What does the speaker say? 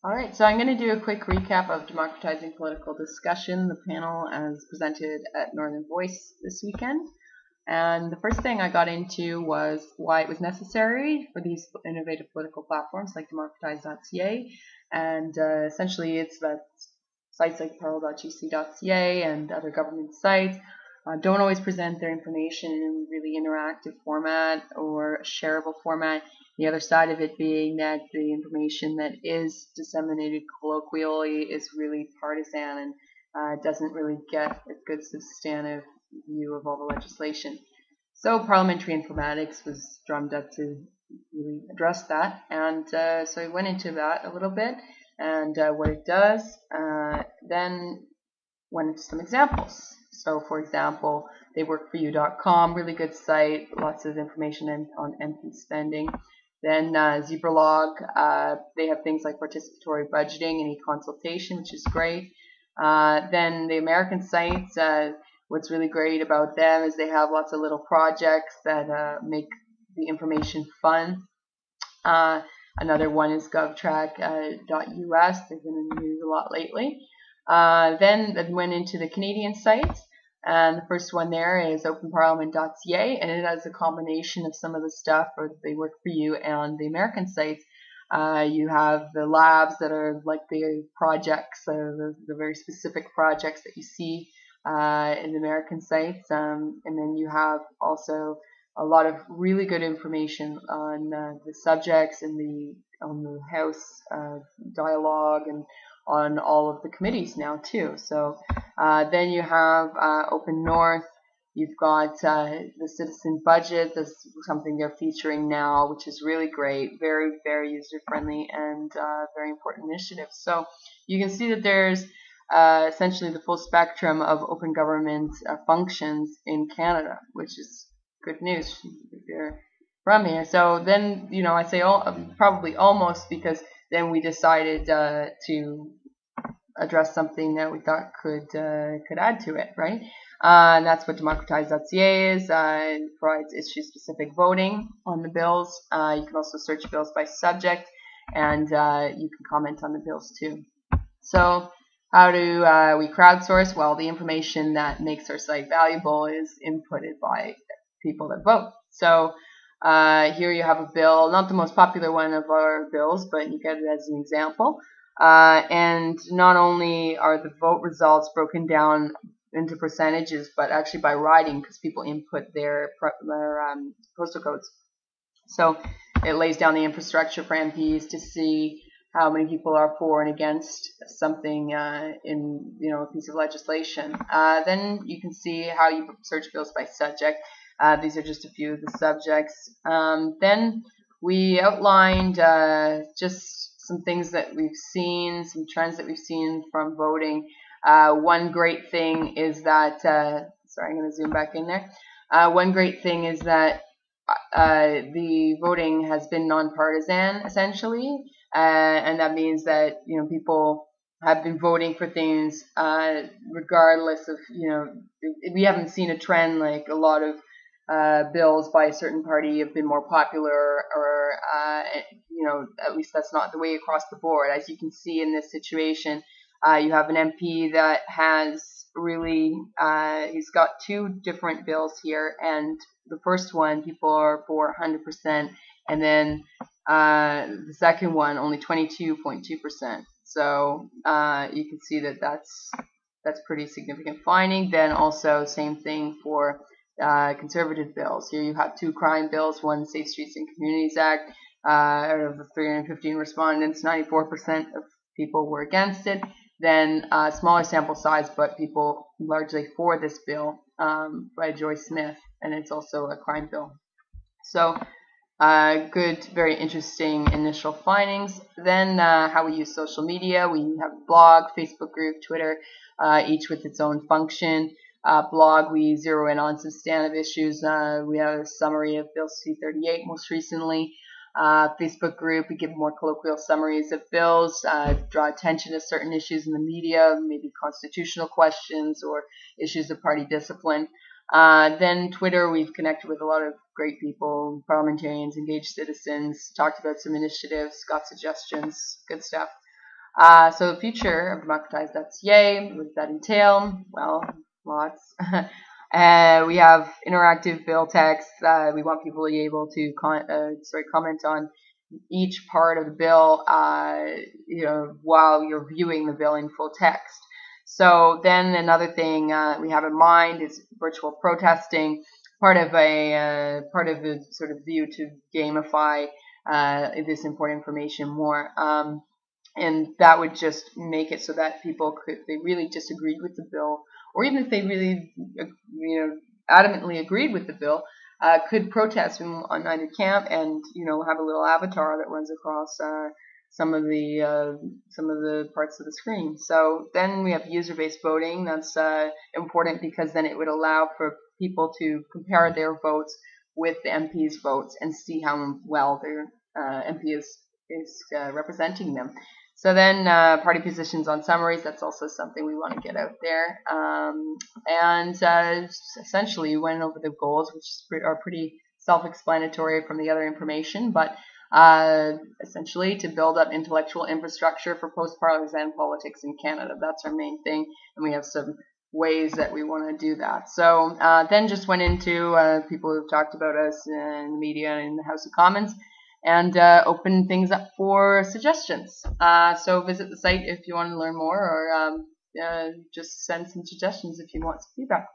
All right, so I'm going to do a quick recap of Democratizing Political Discussion, the panel as presented at Northern Voice this weekend. And the first thing I got into was why it was necessary for these innovative political platforms like Democratize.ca. And essentially, it's that sites like pearl.gc.ca and other government sites don't always present their information in a really interactive format or a shareable format. The other side of it being that the information that is disseminated colloquially is really partisan and doesn't really get a good substantive view of all the legislation. So parliamentary informatics was drummed up to really address that, and so I went into that a little bit and what it does. Then went into some examples. So, for example, theyworkforyou.com, really good site, lots of information on MP spending. Then Zebralog, they have things like participatory budgeting and e-consultation, which is great. Then the American sites, what's really great about them is they have lots of little projects that make the information fun. Another one is govtrack.us. They've been in the news a lot lately. Then I went into the Canadian sites, and the first one there is openparliament.ca, and it has a combination of some of the stuff for They Work For You and the American sites. You have the labs that are like the projects, the very specific projects that you see in the American sites, and then you have also a lot of really good information on the subjects and on the House dialogue and on all of the committees now too. So then you have Open North. You've got the citizen budget. This is something they're featuring now, which is really great, very, very user-friendly and very important initiative. So you can see that there's essentially the full spectrum of open government functions in Canada, which is good news if you're from here. So then, I say probably almost, because then we decided to address something that we thought could add to it, right? And that's what Democratize.ca is. It provides issue-specific voting on the bills. You can also search bills by subject, and you can comment on the bills too. So how do we crowdsource? Well, the information that makes our site valuable is inputted by people that vote. So here you have a bill, not the most popular one of our bills, but you get it as an example. And not only are the vote results broken down into percentages, but actually by riding, because people input their postal codes. So it lays down the infrastructure for MPs to see how many people are for and against something in a piece of legislation. Then you can see how you search bills by subject. These are just a few of the subjects. Then we outlined just some things that we've seen, some trends that we've seen from voting. One great thing is that, sorry, I'm going to zoom back in there. One great thing is that the voting has been nonpartisan, essentially, and that means that people have been voting for things regardless of we haven't seen a trend like a lot of bills by a certain party have been more popular, or at least that's not the way across the board. As you can see in this situation, you have an MP that has really he's got two different bills here, and the first one people are for 100%, and then the second one only 22.2%. So you can see that that's pretty significant finding. Then also same thing for conservative bills. Here you have two crime bills, one Safe Streets and Communities Act. Out of the 315 respondents, 94% of people were against it. Then smaller sample size, but people largely for this bill by Joyce Smith, and it's also a crime bill. So good, very interesting initial findings. Then how we use social media. We have a blog, Facebook group, Twitter, each with its own function. Blog, we zero in on substantive issues. We have a summary of Bill C-38 most recently. Facebook group, we give more colloquial summaries of bills, draw attention to certain issues in the media, maybe constitutional questions or issues of party discipline. Then Twitter, we've connected with a lot of great people, parliamentarians, engaged citizens, talked about some initiatives, got suggestions, good stuff. So the future of Democratize.ca, what does that entail? Well, lots. We have interactive bill text. We want people to be able to comment on each part of the bill, while you're viewing the bill in full text. So then another thing we have in mind is virtual protesting, part of a sort of view to gamify this important information more. And that would just make it so that people could, if they really disagreed with the bill, or even if they really, adamantly agreed with the bill, could protest on either camp, and have a little avatar that runs across some of the parts of the screen. So then we have user-based voting. That's important because then it would allow for people to compare their votes with the MP's votes and see how well their MP is representing them. So then party positions on summaries, that's also something we want to get out there. And essentially we went over the goals, which are pretty self-explanatory from the other information, but essentially to build up intellectual infrastructure for post-partisan politics in Canada. That's our main thing, and we have some ways that we want to do that. So then just went into people who've talked about us in the media and in the House of Commons, and open things up for suggestions. So visit the site if you want to learn more, or just send some suggestions if you want some feedback.